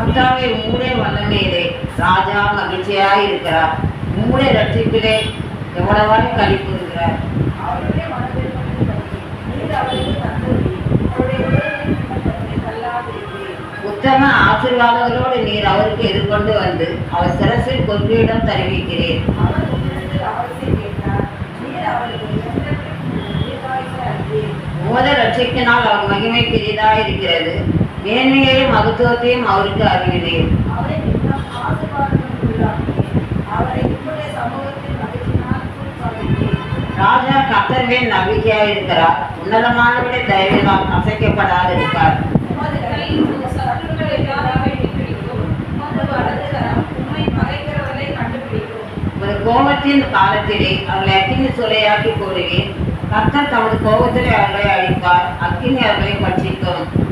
கர்த்தாவே உம்முடைய வல்லமையிலே ராஜா மகிழ்ச்சியாய் இருக்கிறார். உம்முடைய ரட்சிப்பிலே எவ்வளவாய் களிப்புறுகிறார். உத்தம ஆசீர்வாதங்களோடு நீர் அவருக்கு எதிர்கொண்டு வந்து அவர் சிரசில் கொன்றியிடம் தருவிக்கிறேன். உமது ரட்சிக்கினால் அவர் மகிமை பெரிதாக இருக்கிறது. மேன்மையையும் மகத்துவத்தையும் அவருக்கு அறிவினேன். ராஜா கர்த்தர் மேல் நம்பிக்கையாக இருக்கிறார். உன்னதமானவருடைய தயவினால் அசைக்கப்படாது இருப்பார். ஒரு கோபத்தின் காலத்திலே அவர்களை அக்கினி சூளையாக்கி போடுவேன். கர்த்தர் தமது கோபத்திலே அவர்களை அழிப்பார். அக்கினி அவர்களை பட்சிக்கும்.